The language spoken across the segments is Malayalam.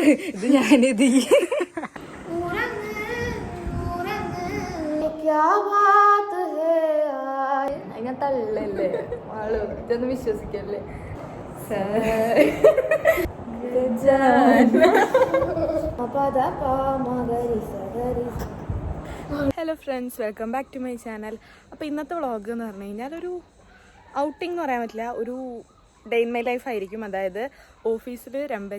ഇത് ഞാനിത് അങ്ങനെ തള്ളല്ലേ ആള് ഇതൊന്നും വിശ്വസിക്കല്ലേ. Hello friends, welcome back to my channel. അപ്പോൾ ഇന്നത്തെ വ്ളോഗ് എന്ന് പറഞ്ഞു കഴിഞ്ഞാൽ ഒരു ഔട്ടിംഗ് എന്ന് പറയാൻ പറ്റില്ല, ഒരു ഡേ ഇൻ മൈ ലൈഫ് ആയിരിക്കും. അതായത് ഓഫീസിൽ രംഭ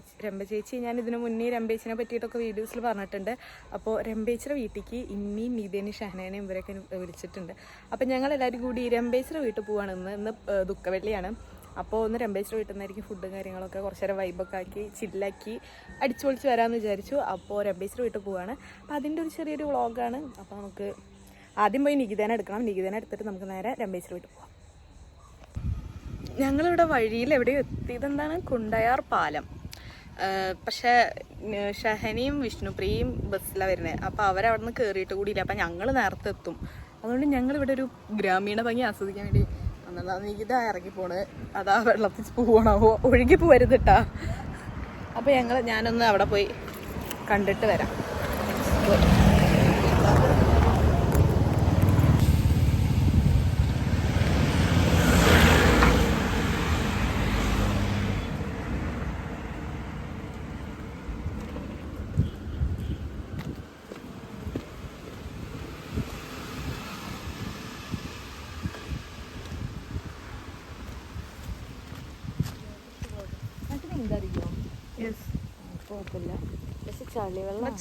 ചേച്ചി, ഞാൻ ഇതിനു മുന്നേ രംഭേച്ചിനെ പറ്റിയിട്ടൊക്കെ വീഡിയോസിൽ പറഞ്ഞിട്ടുണ്ട്. അപ്പോൾ രംഭേച്ചിയുടെ വീട്ടിലേക്ക് ഇന്നിയും നീതേനെയും ഷഹനേനെയും ഇവരൊക്കെ വിളിച്ചിട്ടുണ്ട്. അപ്പോൾ ഞങ്ങളെല്ലാവരും കൂടി രംഭേച്ചിയുടെ വീട്ടിൽ പോവുകയാണ്. ഇന്ന് ദുഃഖവെള്ളിയാണ്. അപ്പോൾ ഒന്ന് രംഭേച്ചിയുടെ വീട്ടിൽ നിന്നായിരിക്കും ഫുഡും കാര്യങ്ങളൊക്കെ കുറച്ച് നേരം വൈബൊക്കെ ആക്കി ചില്ലാക്കി അടിച്ചു പൊളിച്ച് വരാമെന്ന് വിചാരിച്ചു. അപ്പോൾ രംഭേച്ചിയുടെ വീട്ടിൽ പോവുകയാണ്. അപ്പോൾ അതിൻ്റെ ഒരു ചെറിയൊരു വ്ളോഗാണ്. അപ്പോൾ നമുക്ക് ആദ്യം പോയി നികിതേനെ എടുക്കണം. നികിതേനെ എടുത്തിട്ട് നമുക്ക് നേരെ രംഭേച്ചിയുടെ വീട്ടിൽ പോകാം. ഞങ്ങളിവിടെ വഴിയിൽ എവിടെയും എത്തിയതെന്താണ്, കുണ്ടയാർ പാലം. പക്ഷേ ഷഹനയും വിഷ്ണുപ്രിയയും ബസ്സിലാണ് വരുന്നത്. അപ്പോൾ അവരവിടെ നിന്ന് കയറിയിട്ട് കൂടിയില്ല. അപ്പം ഞങ്ങൾ നേരത്തെ എത്തും. അതുകൊണ്ട് ഞങ്ങളിവിടെ ഒരു ഗ്രാമീണ ഭംഗി ആസ്വദിക്കാൻ വേണ്ടി വന്നതാ. നികിത ഇറങ്ങി പോണ്, അതാ വെള്ളത്തിൽ പോകണോ, ഒഴുകി പോരുതിട്ടാ. അപ്പോൾ ഞാനൊന്ന് അവിടെ പോയി കണ്ടിട്ട് വരാം.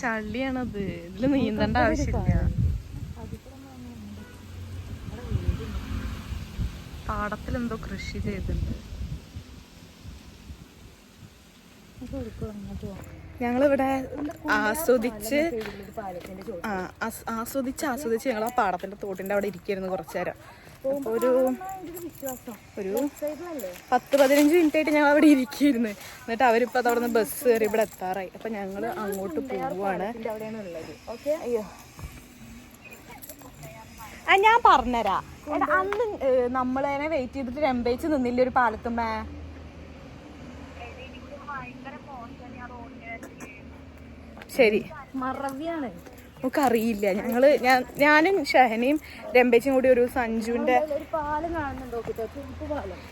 ചളിയാണത്, ഇതില് നീന്തേണ്ട ആവശ്യമില്ല. പാടത്തിലെന്തോ കൃഷി ചെയ്തിട്ടുണ്ട്. ഞങ്ങളിവിടെ ആസ്വദിച്ച് ഞങ്ങൾ ആ പാടത്തിന്റെ തോട്ടിന്റെ അവിടെ ഇരിക്കുന്നു കുറച്ചു നേരം. അപ്പോൾ ഒരു 10-15 മിനിറ്റ് ആയിട്ട് ഞങ്ങൾ അവിടെ ഇരിക്കുന്നു. എന്നിട്ട് അവരിപ്പോൾ അതവിടെ നിന്ന് ബസ് കയറി ഇവിടെ എത്താറായി. അപ്പം ഞങ്ങൾ അങ്ങോട്ട് പോവുകയാണ്. അയ്യോ ഞാൻ പറഞ്ഞുതരാം. അന്ന് നമ്മളതിനെ വെയിറ്റ് ചെയ്തിട്ട് രംഭേച്ച് നിന്നില്ല ഒരു പാലത്തുമ്മേ. ശരി, മറവിയാണ്, നമുക്കറിയില്ല. ഞാനും ഷഹനയും രംഭേച്ചും കൂടി ഒരു സഞ്ജുവിന്റെ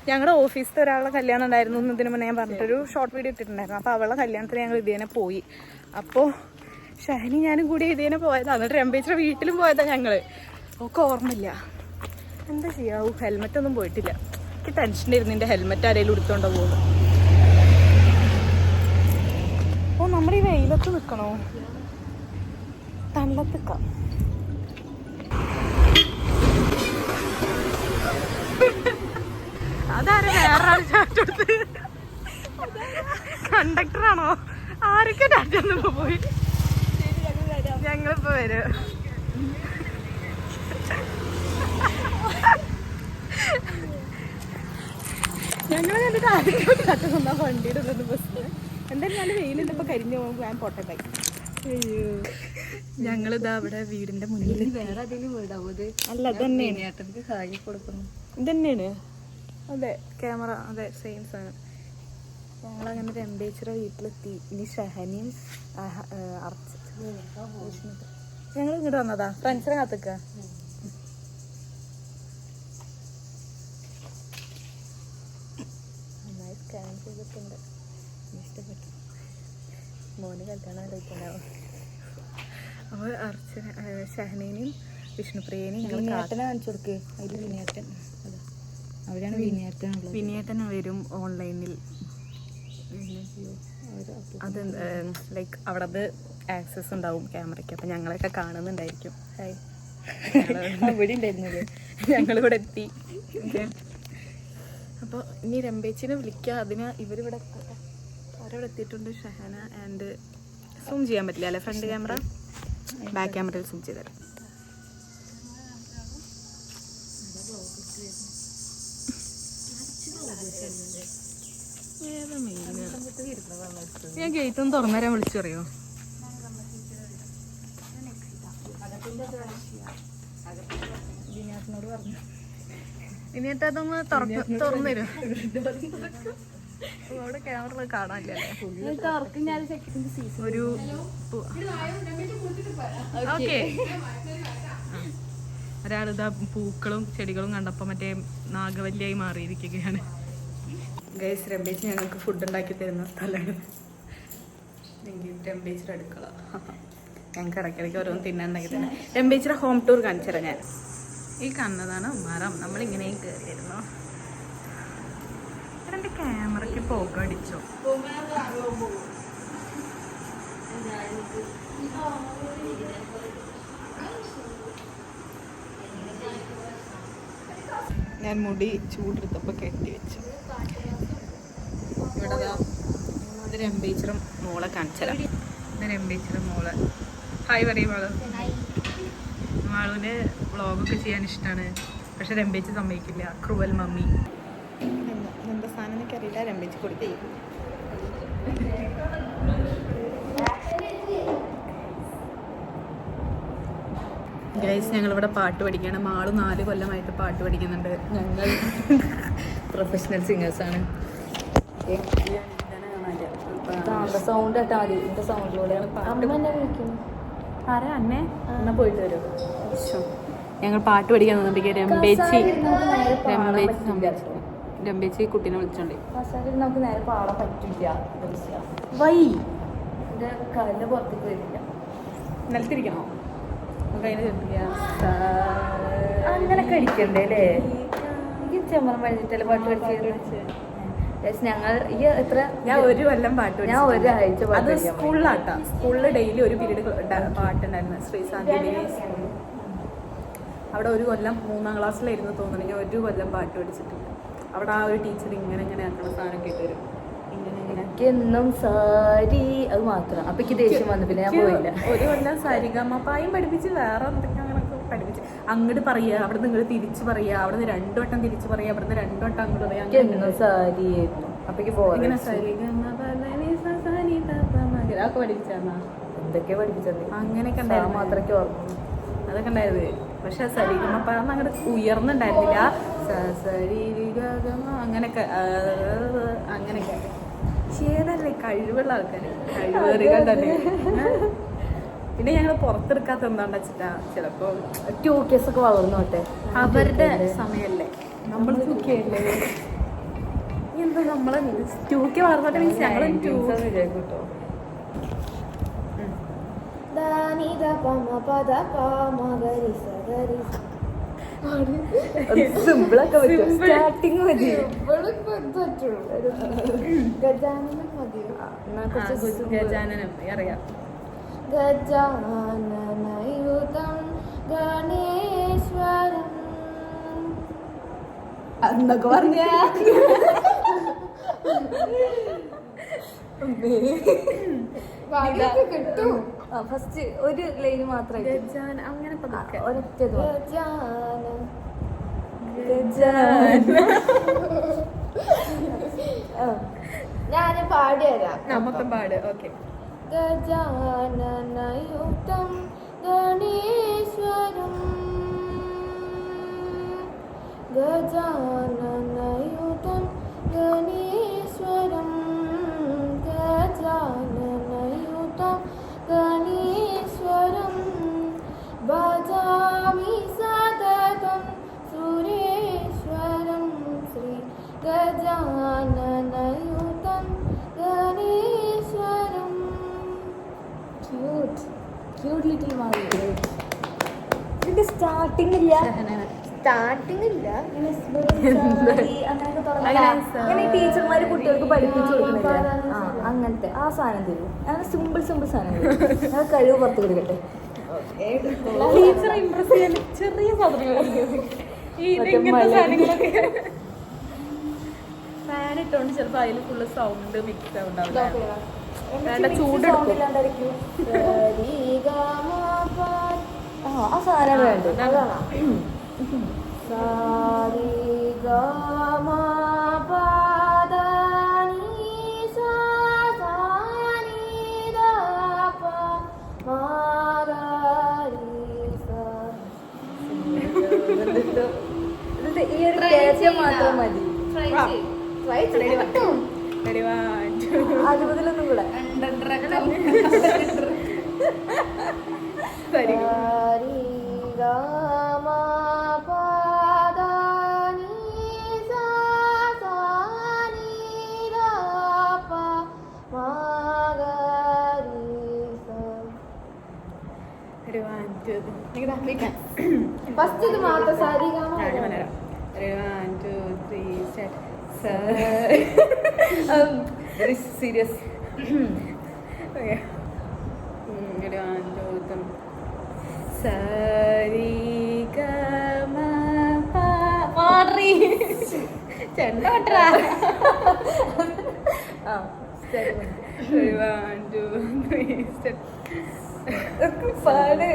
ഞങ്ങളുടെ ഓഫീസിലത്തെ ഒരാളുടെ കല്യാണം ഉണ്ടായിരുന്നു. ഇതിന് മുന്നേ ഞാൻ പറഞ്ഞിട്ടൊരു ഷോർട്ട് വീഡിയോ ഇട്ടിട്ടുണ്ടായിരുന്നു. അപ്പോൾ അവളുടെ കല്യാണത്തിന് ഞങ്ങൾ ഇതേനെ പോയി. അപ്പോൾ ഷഹനി ഞാനും കൂടി ഇതേനെ പോയതാണ്. എന്നിട്ട് രംഭേച്ചിയുടെ വീട്ടിലും പോയതാണ് ഞങ്ങള്. ഒക്കെ ഓർമ്മയില്ല, എന്താ ചെയ്യാവൂ. ഹെൽമെറ്റ് ഒന്നും പോയിട്ടില്ല. എനിക്ക് ടെൻഷൻ ആയിരുന്നു എൻ്റെ ഹെൽമെറ്റ് ആരെങ്കിലും എടുത്തോണ്ടോ പോകുന്നു. ഓ, നമ്മുടെ ഈ വെയിലത്ത് നിൽക്കണോ, തണലത്തിക്കാം. അതാരും വേറൊരാൾ ചാറ്റെടുത്ത് കണ്ടക്ടറാണോ? ആരൊക്കെ ചാറ്റൊന്നും പോയി. ഞങ്ങളിപ്പോ വരും. ഞങ്ങൾ കണ്ടിട്ട് ആരെങ്കിലും ചാറ്റ തന്നാ വണ്ടിയുടെ ഉള്ളത് ബസ്സിന്. എന്തായാലും നല്ല വെയിലുണ്ട്. ഇപ്പൊ കരിഞ്ഞു പോകുമ്പോൾ ഞാൻ പോട്ടെ ബൈ. അയ്യോ, ഞങ്ങളിതാ അവിടെ വീടിന്റെ മുന്നിൽ. വേറെ അതിന് വീടാവത് അല്ല, ഇതന്നെയാണ് ഏട്ടനക്ക് കായി കൊടുക്കുന്നു. ഇതന്നെയാണ്, അതെ ക്യാമറ, അതെ സെയിം സാധനം. ഞങ്ങളങ്ങനെ രംഭേച്ചിയുടെ വീട്ടിലെത്തി. ഇനി ഷഹനിയും ഞങ്ങൾ ഇങ്ങോട്ട് വന്നതാ, ഫ്രണ്ട്സിനെ കാത്തിക്ക. നന്നായി സ്കാൻ ചെയ്തിട്ടുണ്ട്. ഇഷ്ടപ്പെട്ടു. മോന് കല്യാണം കഴിക്കണ്ടാവും. അപ്പോൾ ഷഹനേനെയും വിഷ്ണുപ്രിയേനെയും വിനിയേട്ടനെ കാണിച്ചു കൊടുക്ക്. അതിൽ വിനിയേട്ടൻ, അതെ അവരാണ് വിനിയേട്ടൻ. വിനിയേട്ടൻ വരും ഓൺലൈനിൽ. അത് ലൈക്ക് അവിടെ അത് ആക്സസ് ഉണ്ടാവും ക്യാമറയ്ക്ക്. അപ്പം ഞങ്ങളൊക്കെ കാണുന്നുണ്ടായിരിക്കും. ഇവിടെ ഉണ്ടായിരുന്നത്. ഞങ്ങളിവിടെ എത്തി. അപ്പോൾ ഇനി രംഭേച്ചിനെ വിളിക്കുക. അതിന് ഇവരിവിടെ അവരവിടെ എത്തിയിട്ടുണ്ട്. ഷഹന ആൻഡ് സൂം ചെയ്യാൻ പറ്റില്ല അല്ലേ, ഫ്രണ്ട് ക്യാമറ, ബാക്ക് ക്യാമറയിൽ സൂം ചെയ്തരാം. ഞാൻ ഗേറ്റ് ഒന്ന് തുറന്നേരാൻ വിളിച്ചു പറയോ? വിനിയേട്ടനോട് പറഞ്ഞു, വിനിയേട്ട അതൊന്ന് തുറന്നു തരും. അവിടെ ക്യാമറ കാണാനില്ലേ? ഒരു ഓക്കെ. ഒരാളിതാ പൂക്കളും ചെടികളും കണ്ടപ്പോൾ മറ്റേ നാഗവല്ലിയായി മാറിയിരിക്കുകയാണ്. ഗൈസ്, രംബേച്ചി ഞങ്ങൾക്ക് ഫുഡ് ഉണ്ടാക്കി തരുന്ന സ്ഥലമാണ് രംബേച്ചിയുടെ അടുക്കള. ഞങ്ങൾക്ക് ഇടയ്ക്കിടയ്ക്ക് ഓരോന്ന് തിന്നാണ്ടാക്കി തന്നെ. രംബേച്ചിയുടെ ഹോം ടൂർ കാണിച്ചു തരാം ഞാൻ. ഈ കണ്ണതാണ് മരം. നമ്മളിങ്ങനെ കയറിയിരുന്നു. എൻ്റെ ക്യാമറയ്ക്ക് പോക്ക് അടിച്ചോ? ഞാൻ മുടി ചൂടെടുത്തപ്പോൾ കെട്ടി വെച്ചു. ഇവിടെ ഇത് രംബേച്ചിയുടെ മോളെ കാണിച്ചരാം. ഇത് രംബേച്ചിയുടെ മോള്. ഹായ് പറയും മാളു. മാളുവിന് വ്ളോഗൊക്കെ ചെയ്യാൻ ഇഷ്ടമാണ്, പക്ഷെ രംബേച്ചി സമ്മതിക്കില്ല. Cruel mummy. എന്താ സാധനം എനിക്കറിയില്ല. രംബേച്ചി കൊടുത്തേ. ഗൈസ്, ഞങ്ങളിവിടെ പാട്ട് പഠിക്കുകയാണ്. മാള് 4 കൊല്ലമായിട്ട് പാട്ട് പഠിക്കുന്നുണ്ട്. ഞങ്ങൾ പ്രൊഫഷണൽ സിംഗേഴ്സാണ്. സൗണ്ട് ആരാ അന്നെ എന്നാ പോയിട്ട് വരും. ഞങ്ങൾ പാട്ട് പഠിക്കാൻ തന്നിട്ട് രംബേച്ചി കുട്ടീനെ വിളിച്ചോണ്ടേ. നമുക്ക് നേരെ പാടാൻ പറ്റില്ല. വൈ കല്ല് പുറത്തേക്ക് വരില്ല. നിലത്തിരിക്കണോ? അങ്ങനൊക്കെ അടിക്കണ്ടേ അല്ലേ? ഈ ചെമ്മറം പഠിച്ചിട്ടല്ലേ പാട്ട് പഠിച്ചു. ഞങ്ങൾ ഈ എത്ര ഞാൻ 1 കൊല്ലം പാട്ട് ഞാൻ ഒരാഴ്ച അത് സ്കൂളിലാട്ടാ. സ്കൂളിൽ ഡെയിലി ഒരു പീരീഡ് പാട്ടുണ്ടായിരുന്നു. ശ്രീശാന്തി അവിടെ 1 കൊല്ലം 3ാം ക്ലാസ്സിലായിരുന്നു തോന്നുന്നു. ഞാൻ 1 കൊല്ലം പാട്ട് പഠിച്ചിട്ടുണ്ട്. അവിടെ ആ ഒരു ടീച്ചർ ഇങ്ങനെ ആക്കുന്ന സാധനം കേട്ടുവരും. എന്നും സാരി അത് മാത്രം. അപ്പൊ എനിക്ക് ദേഷ്യം വന്നു. പിന്നെ ഞാൻ പോയില്ല. 1 കൊല്ലം സരിഗമപായും പഠിപ്പിച്ച് വേറെ എന്തൊക്കെ അങ്ങനൊക്കെ പഠിപ്പിച്ച്. അങ്ങോട്ട് പറയുക, അവിടെ നിന്ന് ഇങ്ങോട്ട് തിരിച്ചു പറയുക, അവിടെ നിന്ന് 2 വട്ടം തിരിച്ചു പറയുക, അവിടെ നിന്ന് 2 വട്ടം അങ്ങോട്ട് പറയാം. എന്നും സാരി ആയിരുന്നു. അപ്പൊ ഇങ്ങനെ സരിഗമൊക്കെ പഠിപ്പിച്ചാ എന്തൊക്കെയാ പഠിപ്പിച്ചത്? അങ്ങനെയൊക്കെ മാത്രമൊക്കെ ഓർമ്മ. അതൊക്കെ ഉണ്ടായത്. പക്ഷെ സരിഗമപ അങ്ങോട്ട് ഉയർന്നുണ്ടായിരുന്നില്ല. അങ്ങനെയൊക്കെ ചെയ്തല്ലേ കഴിവുള്ള ആൾക്കാര്, കഴിവേറികൾ തന്നെ. പിന്നെ ഞങ്ങൾ പുറത്തെടുക്കാത്ത എന്താണെന്ന് വെച്ചിട്ടാ, ചിലപ്പോ 2Ks ഒക്കെ വളർന്നോട്ടെ. അവരുടെ സമയല്ലേ, നമ്മൾ 2K അല്ലേ. എന്താ നമ്മള് 2K വളർന്നോട്ടെ മീൻസ് ഞങ്ങൾ കേട്ടോ. സിമ്പിളൊക്കെ പറ്റും. സ്റ്റാർട്ടിങ് മതി. ഗജാനനം അറിയാം. ഗജാനനയുതം ഗണേശ്വരം എന്നൊക്കെ പറഞ്ഞ കിട്ടും. ഫസ്റ്റ് ഒരു ലൈന് മാത്രം അങ്ങനെ ഒരൊറ്റ ഞാൻ പാടിയരാം. നമുക്ക് പാട്. ഓക്കെ. ഗജാനനയുതം ഗണേശ്വരം ഗജാനനയുതം ഗണേശ്വരം ഗജാനനയുതം ഗണേശ്വരം ഭജാമി സതതം സുരേശ്വരം ശ്രീ ഗജാനനയുതം ഗണേശ്വരം. ക്യൂട്ട് ലിറ്റിൽ മാറി. ഇതിന്റെ സ്റ്റാർട്ടിംഗ് ഇല്ല. അങ്ങനെ ടീച്ചർമാര് കുട്ടികൾക്ക് പഠിപ്പിച്ചു കൊടുക്കുന്നില്ല. അങ്ങനത്തെ ആ സാധനം തരും. അങ്ങനെ സിമ്പിൾ സാധനം ഞാൻ കഴിവ് പുറത്ത് കൊടുക്കട്ടെ. ടീച്ചറെ ഇംപ്രസ് ചെയ്യാൻ ചെറിയ ഫാൻ ഇട്ടോണ്ട് ചിലപ്പോ അതിൽ ഫുള്ള് സൗണ്ട് മിക്സ് ആവുണ്ടാവില്ല. ചൂടെടുക്കും. ആ സാധനം വേണ്ട. ഈ ഒരു മാത്രം മതി. Ready, 1, 2. അത് മുതലൊന്നും കൂടെ സരി Ready, 1, 2. ഫസ്റ്റ് ഇത് മാത്രം sari Ready, 1, 2, 3, start. Very serious. Okay. Ready, 1, 2, 3. Sari gama pa pari. ചെണ്ടോട്ടാ. Ready, 1, 2, 3, start. പാട്.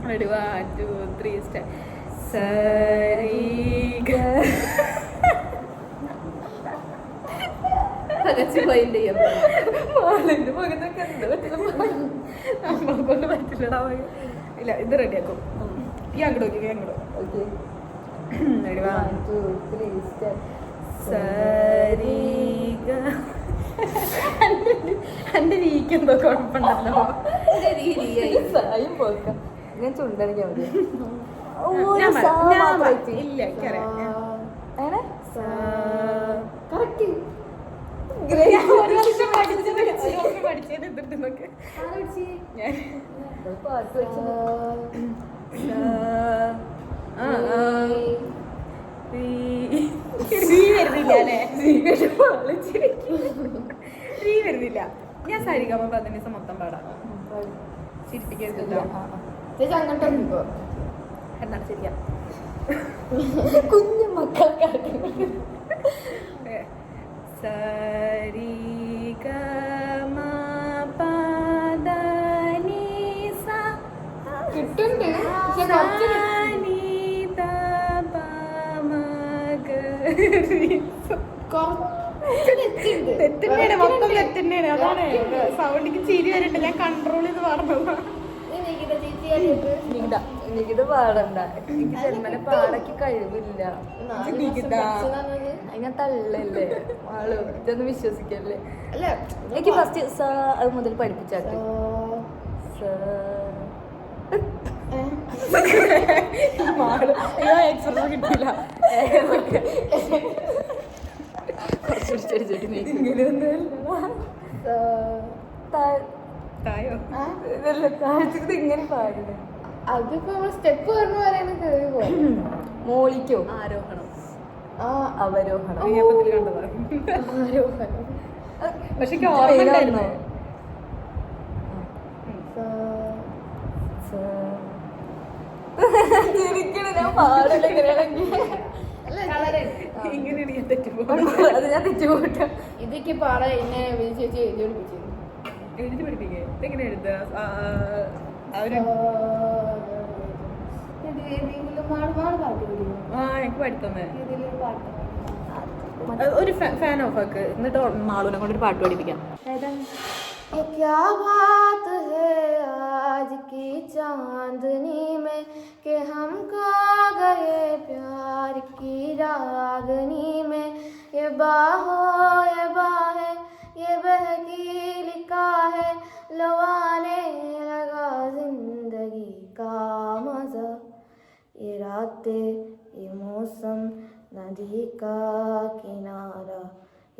Ready, 1, 2, 3, start. Sari നമ്മൾക്കൊണ്ട് പറ്റില്ലടാ. ഇല്ല ഇത് റെഡിയാക്കും. ഈ അങ്ങോട്ട് നോക്കി അങ്ങോട്ട്. Ready, 1, 2, 3, start. Sari എന്റെ രീതിക്കെന്തോ കുഴപ്പമുണ്ടല്ലോ. സായും പോക്കാം. ഞാൻ ചുണ്ടടിക്കാൻ മതി. ഇല്ല എനിക്കറിയാം. അങ്ങനെ പഠിച്ചതിന് എന്തിട്ടൊക്കെ ഞാൻ പാട്ട് വെച്ചത് വരുന്നില്ല. ഞാൻ സാരിഗമ 15 ദിവസം മൊത്തം പാടാം. ചിരിപ്പിക്കരുതല്ലോ. ചേച്ചി അങ്ങോട്ട് നോക്കോ എന്നാണ് ശരിയാ. കുഞ്ഞു മക്കൾക്കാണ് കിട്ടുന്നുണ്ട്. തെറ്റന്നെയാണ്, മൊത്തം തെറ്റന്നെയാണ്. അതാണ് സൗണ്ടിക്ക് ചിരി വരണ്ട. ഞാൻ കൺട്രോൾ ചെയ്ത് പാടുന്നതാ. നികിത പാടണ്ട. എനിക്ക് ജന്മനെ പാടക്ക് കഴിവില്ല. അതിനെ തള്ളല്ലേ ആള്. ഇതൊന്നും വിശ്വസിക്കല്ലേ. എനിക്ക് ഫസ്റ്റ് സ അത് മുതൽ പഠിപ്പിച്ചാക്കി. എക്സ്പ്രഷൻ കിട്ടിയില്ല. താഴത്തേക്ക് ഇങ്ങനെ പാടുന്നത്. അതിപ്പോ സ്റ്റെപ്പ് പറഞ്ഞു പറയുന്നത് മോളിക്കോ ആരോഹണം, അവരോഹണം, ആരോഹണം. പക്ഷെ ഓർമ്മ ഞാൻ പാടില്ല ഇങ്ങനെയാണെങ്കിൽ. ഇങ്ങനെയാണ് ഞാൻ തെറ്റുപോ. അത് ഞാൻ തെറ്റുപോട്ടെ. ഇതൊക്കെ പാടാ എന്നെ ചേച്ചി എഴുതി പഠിപ്പിച്ചത്. എഴുതി പഠിപ്പിക്കേ? എങ്ങനെ എഴുതുക? എനിക്ക് പഠിത്തന്നേ. ഒരു ഫാൻ ഓഫ് ആക്ക്, എന്നിട്ട് മാളൂനെ കൊണ്ടൊരു പാട്ട് പഠിപ്പിക്കാം. क्या बात है आज की चांदनी में कि हम खो गए प्यार की रागनी में. ये बाहों ये बाहें ये बहकी लिखा है लवाने लगा जिंदगी का मजा. ये रातें ये मौसम नदी का किनारा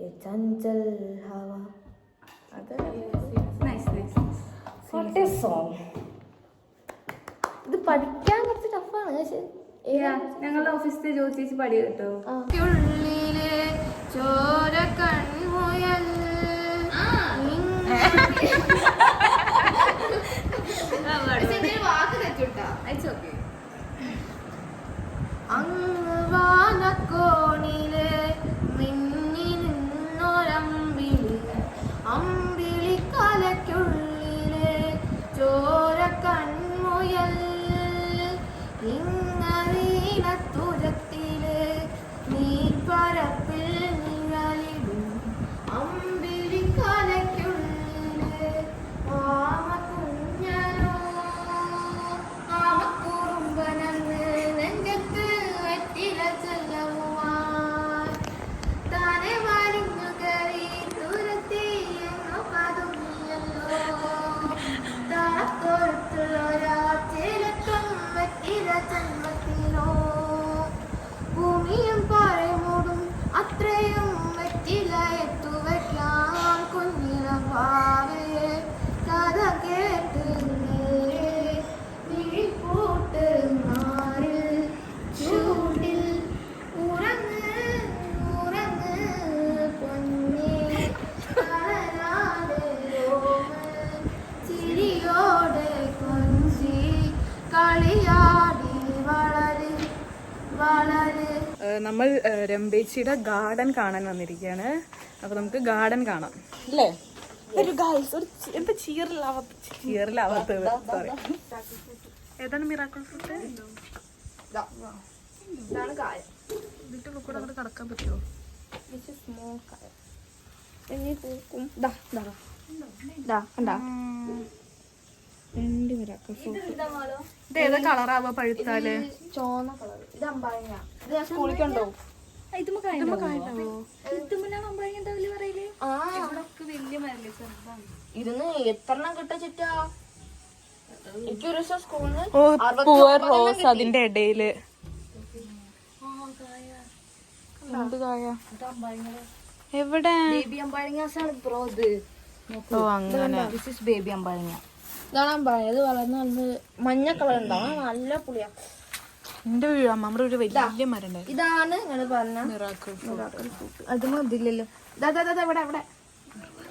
ये चंचल हवा. ഇത് പഠിക്കാൻ കുറച്ച് ടഫാണ്. പക്ഷേ ഞങ്ങളുടെ ഓഫീസിലെ ജ്യോതി ചേച്ചി പാടി കേട്ടോ. ഉള്ളിലെ ചോര കൺമുയൽ വാക്ക് തെറ്റുട്ടാ. അങ്ങ് വാനക്കോണിലെ മിന്നി നിന്നൊരമ്പിളി അമ്പിളിക്കലയ്ക്കുള്ളിലെ ചോര കൺമുയൽ ഇങ്ങനീനത്തുരത്തിലെ നീ പരപ്പിൽ നിഴലിടും നമ്മൾ രംബേച്ചിയുടെ ഗാർഡൻ കാണാൻ വന്നിരിക്കുകയാണ്. അപ്പൊ നമുക്ക് ഗാർഡൻ കാണാം അല്ലേ? ഒരു ഗൈസ് ഒരു എന്താ ചീറിലാവാത്തത് സോറി. ഏതാണ് മിറാക്കിൾ ഫ്രൂട്ട്? ഇതാണ് കായ. ഇതിന്റെ ഉള്ളിൽ കൂടെ അങ്ങോട്ട് കടക്കാൻ പറ്റുമോ? സ്മോൾ കായ. ഇനി പൂക്കും. ദാ ദാ ദാ കണ്ടാ? രണ്ട് മിറാക്കിൾ ഫ്രൂട്ട്. ഇത് ഏതാ കളറാവാ പഴുത്താല്? ചോന്ന കളർ. ഇത് അമ്പാഴങ്ങ. ഇത് ഞാൻ സ്കൂളിൽ കൊണ്ടുപോകും. ഇതിന് എത്രണ്ണം കിട്ടിച്ചിട്ടാ? എനിക്ക് ഒരു ദിവസം സ്കൂളിന് റോസ് അതിന്റെ ഇടയില് എവിടെ? ബേബി അമ്പാഴങ്ങാസാണ് ബ്രോ ഇത്. ഓ അങ്ങനെ. ദിസ് ഈസ് ബേബി അമ്പാഴങ്ങ. ഇതാണ് അമ്പാഴങ്ങ. ഇത് വളർന്ന് വന്ന് മഞ്ഞ കളർ ഉണ്ടാവും. നല്ല പുളിയാ. എന്റെ നമ്മുടെ ഒരു വലിയ മരം ഉണ്ടായിരുന്നു. ഇതാണ് നിങ്ങൾ പറഞ്ഞ മിറാക്കിൾ ഫ്രൂട്ട്. അത് മതില്ലല്ലോ. ഇവിടെ ഇവിടെ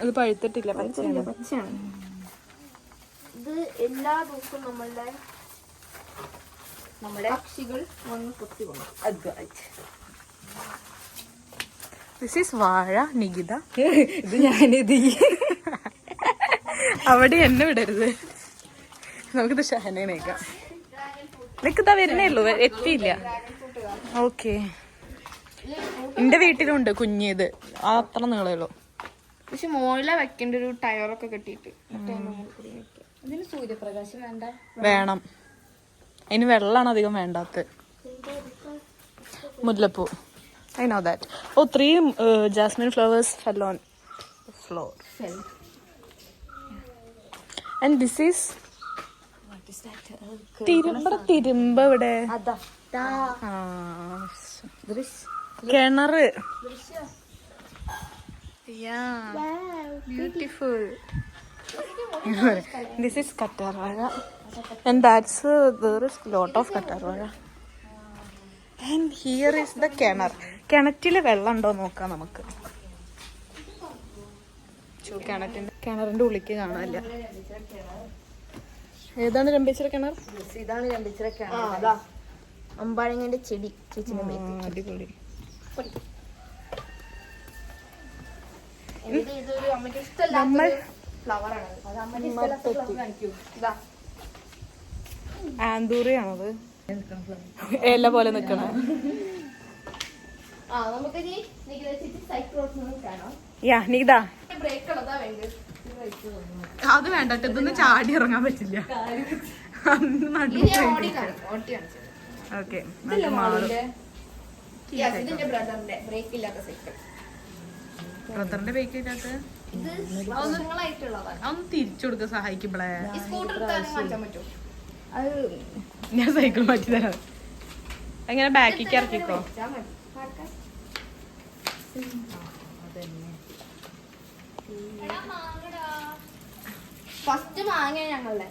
അത് പഴുത്തിട്ടില്ല, പച്ചയാണ്. പച്ചയാണ്. ഇത് എല്ലാ ദിവസവും നമ്മുടെ പക്ഷികൾ വന്ന് കൊത്തി പോകും. ദിസ് ഈസ് വാഴ നികിത. ഇത് ഞാനിത് അവിടെ എന്നെ വിടരുത്. നമുക്കിത് ഷഹനേക്കാം. നിനക്കിതാ വരുന്നേ ഉള്ളൂ, എത്തിയില്ല. ഓക്കെ, എന്റെ വീട്ടിലുണ്ട് കുഞ്ഞിത്, അത്ര നീളേ ഉള്ളൂ. പക്ഷെ മുകളിലെ വെക്കേണ്ട ഒരു ടയറൊക്കെ കെട്ടിയിട്ട് ഇതിന് സൂര്യപ്രകാശം വേണ്ട. വേണം, അതിന് വെള്ളമാണ് അധികം വേണ്ടാത്ത. മുല്ലപ്പൂ, I know that. Oh, 3 jasmine flowers fell on the floor. And this is തിരുമ്പ ഇവിടെ കിണറ്. Beautiful. This is katarwara and that's there is lot of katarwara. And here is the കിണർ. കിണറ്റില് വെള്ളം ഉണ്ടോ നോക്കാം നമുക്ക്. കിണറിന്റെ ഉള്ളിക്ക് കാണാനില്ല. ഏതാണ് രംബേച്ചിയുടെ കിണർ? ഇതാണ് രംബേച്ചിയുടെ കിണർ. അമ്പാഴങ്ങന്റെ ചെടി അടിപൊളി. ഇതൊരു അമ്മയ്ക്ക് ഇഷ്ടമല്ലാത്ത ഫ്ലവറാണ്. അത് അമ്മയ്ക്ക് ഇഷ്ടമല്ലാത്ത കാണിക്കൂ. ആന്തൂറിയാണത്, ഇല പോലെ നിക്കണ. നമുക്ക് സൈക്കിൾ കാണാം. യാ നികിതാ, ബ്രേക്ക് ഉള്ളതാ വേണ്ടത്. അത് വേണ്ടട്ട്, ഇതൊന്നും ചാടി ഇറങ്ങാൻ പറ്റില്ല. ഓക്കെ, ഇതിന്റെ ബ്രദറിന്റെ ബ്രേക്ക് ഇല്ലാത്ത സൈക്കിൾ. ബ്രദറിന്റെ ബൈക്ക് ഇല്ലാത്ത ഇത് വർഷങ്ങളായിട്ടുള്ളതാണ്. അതൊന്ന് തിരിച്ചു കൊടുക്ക സഹായിക്കുമ്പോളേ. ഈ സ്കൂട്ടർ മാറ്റാൻ പറ്റും. അത് ഞാൻ സൈക്കിൾ മാറ്റി തരാം. എങ്ങനെ ബാക്കിക്ക് ഇറക്കിക്കോ. ഫസ്റ്റ് മാങ്ങ ഞങ്ങളുടെ.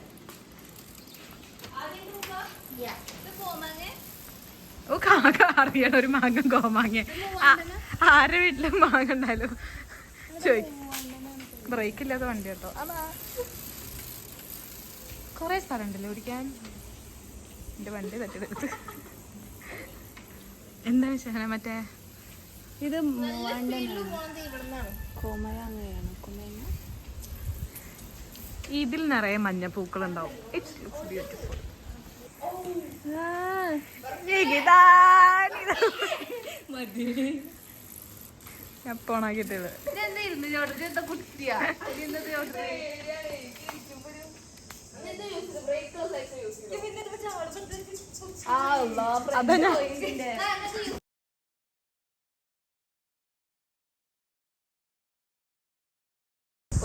ഓ കാക്ക അറിയണ ഒരു മാങ്ങ കോമാങ്ങ. ആരുടെ വീട്ടിലും മാങ്ങ ഉണ്ടായാലും ചോദിക്കും. ബ്രേക്ക് ഇല്ലാത്ത വണ്ടി കേട്ടോ. കൊറേ സ്ഥലം ഉണ്ടല്ലോ ഓടിക്കാൻ. എന്റെ വണ്ടി തട്ടിയെടുത്ത്. എന്താ വിശേഷം? മറ്റേ ഇത് കോമയങ്ങയാണ്. ഇതിൽ നിറയെ മഞ്ഞപ്പൂക്കളുണ്ടാവും. It's looks beautiful. എപ്പോണാക്കിട്ടുള്ളത്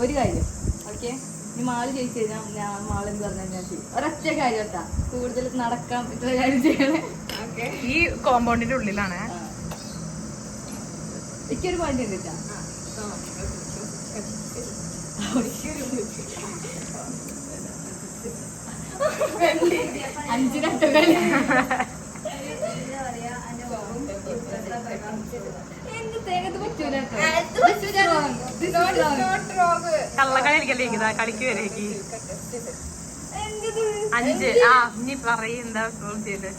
ഒരു കാര്യം. ഓക്കെ, ഈ മാള് ചോദിച്ചു കഴിഞ്ഞാൽ ഞാൻ മാളെന്ന് പറഞ്ഞാൽ ഞാൻ ചെയ്യും. ഒരൊറ്റ കാര്യം കേട്ടാ, കൂടുതൽ നടക്കാം ഇത്ര കാര്യം ചെയ്യണേ. ഈ കോമ്പൗണ്ടിന്റെ ഉള്ളിലാണ്. എനിക്കൊരു പോയിന്റ് ഉണ്ട് കേട്ടാ. കള്ളക്കളി കളിക്കല്ലേ കളിക്ക് വരേക്ക് 5. ഇനി പറയും എന്താ ചെയ്ത്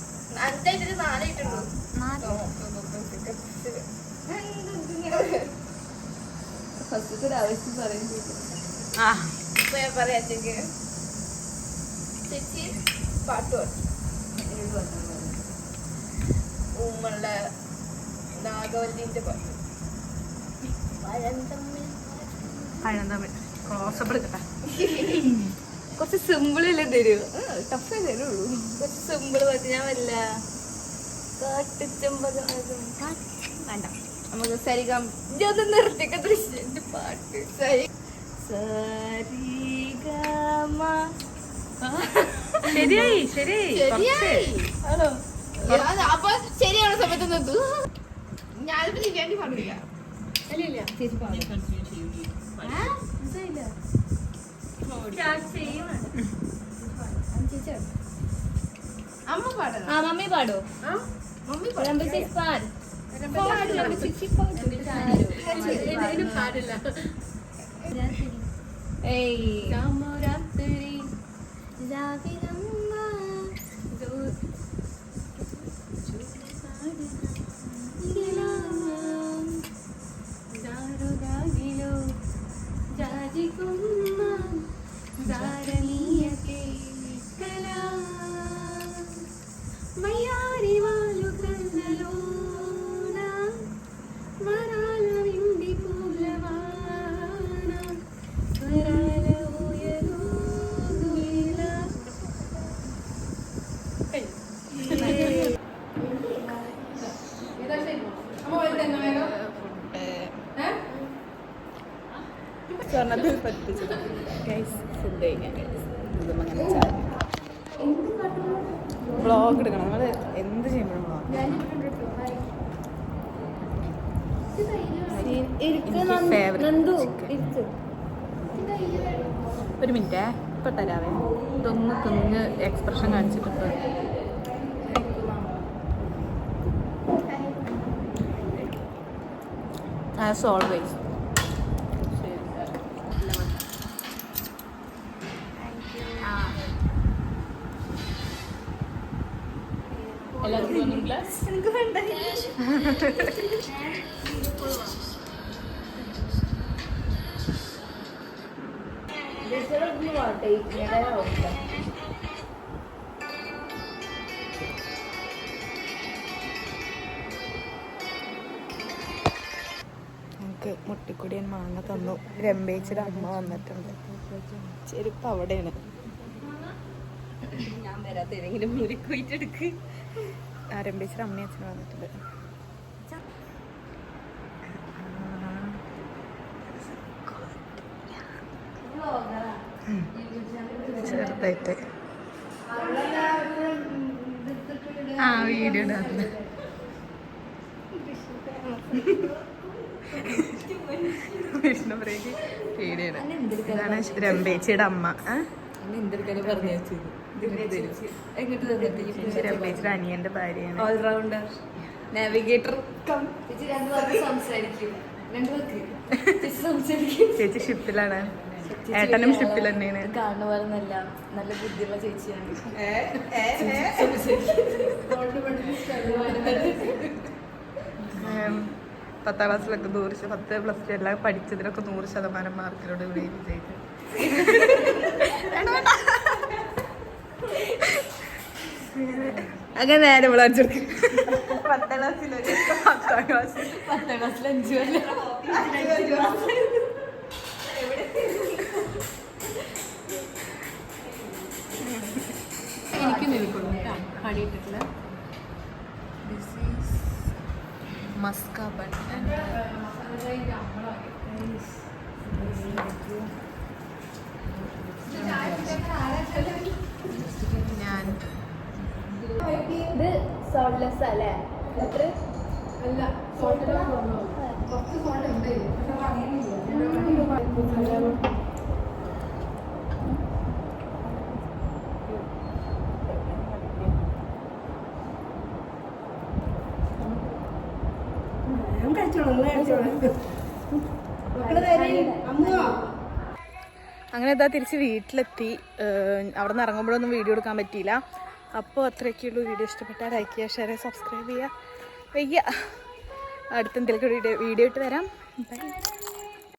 അഞ്ചായിട്ട് നാലായിട്ടുള്ളൂ. ഫസ്റ്റത്തെ ഒരു ആവശ്യം പറയുന്നത് ഇപ്പൊ ഞാൻ പറയാ ചേച്ചി പാട്ട് ഊമ്മള്ള നാഗവല്ലിന്റെ പാട്ട് പഴന്തമിഴ് ക്ലോസപ്പ് എടുക്കട്ടെ. കുറച്ച് സിമ്പിളല്ലേ തരൂ, ടഫേ തരുള്ളൂ. കുറച്ച് സിമ്പിൾ പാട്ട് ഞാൻ വല്ല കാട്ടുചെമ്പകം വേണ്ട. നമുക്ക് സരിഗം ഇതൊന്ന് നിർത്തിക്ക ദൃശ്യന്റെ പാട്ട് സരിഗമ. ശരിയായി ശരിയായി. ആണോ? അപ്പൊ ശരിയാണോ സമയത്ത് നിർത്തു. ഞാനിപ്പോ ചെയ്യാണ്ടി പാടില്ല. അല്ല ചേച്ചി പാടും. അമ്മ പാടണം. ആ മമ്മി പാടോ? മമ്മി ചേച്ചി പാട്. പാടില്ല. ഏയ് സ്വർണ്ണത്തിൽ പറ്റിച്ചത് ഫുഡ് കഴിക്കാൻ വ്ളോഗ് എടുക്കണം. നമ്മൾ എന്ത് ചെയ്യുമ്പോഴും ഒരു മിനിറ്റേ ഇപ്പൊ തരാവേ. ഇതൊന്ന് തിന്ന് എക്സ്പ്രഷൻ കാണിച്ചിട്ട് ആസ് ഓൾവേസ്. എല്ലാവർക്കും ഗ്ലാസ് എനിക്ക് വേണ്ട. നമുക്ക് മുട്ടിക്കുടിയൻ മാങ്ങ തന്നു. രമ്പേച്ചിയുടെ അമ്മ വന്നിട്ടുണ്ട്. ചെരുപ്പ് അവിടെയാണ്. ഞാൻ വരാത്ത ഏതെങ്കിലും മുറിക്കുയിട്ടെടുക്ക്. രമ്പേച്ചിയുടെ അമ്മയും അച്ഛനും വന്നിട്ടുണ്ട്. ചെറുതായിട്ട് വീഡിയോ ഇടാറുണ്ട്. വിഷ്ണുപ്രിയക്ക് പേടിയാണ്. ഇതാണ് രമ്പേച്ചിയുടെ അമ്മ. എന്തെടുക്കാനും പറഞ്ഞു രമ്പേച്ചിയുടെ അനിയന്റെ ഭാര്യയാണ്. Allrounder navigator. ചേച്ചി ഷിപ്പിലാണ്. ഏട്ടനും ഷിപ്പിൽ തന്നെയാണ്. കാണുന്ന പോലെ നല്ല നല്ല ബുദ്ധിയുള്ള ചേച്ചിയാണ്. 10ാം ക്ലാസ്സിലൊക്കെ 10 പ്ലസ് 2 എല്ലാം പഠിച്ചതിലൊക്കെ 100% മാർക്കിനോട് വിജയിച്ചു. അങ്ങനെ നേരെ വിളാച്ചെടുക്കും. 10ാം ക്ലാസ്സിൽ 10ാം ക്ലാസ്സിൽ 5 കൊല്ലം എനിക്ക് നിൽക്കുന്നു കടിയിട്ടിട്ടില്ല. മസ്ക ബൺ ഞാൻ ഇത് സോൾട്ട്ലെസ് അല്ലേ? അങ്ങനെ ഇതാ തിരിച്ച് വീട്ടിലെത്തി. അവിടെ നിന്ന് ഇറങ്ങുമ്പോഴൊന്നും വീഡിയോ എടുക്കാൻ പറ്റിയില്ല. അപ്പോൾ അത്രയൊക്കെയുള്ളൂ. വീഡിയോ ഇഷ്ടപ്പെട്ടാൽ ലൈക്ക് ചെയ്യുക, ഷെയർ ചെയ്യുക, സബ്സ്ക്രൈബ് ചെയ്യുക. വയ്യ അടുത്ത എന്തെങ്കിലും വീഡിയോ ഇട്ട് വരാം. ബൈ.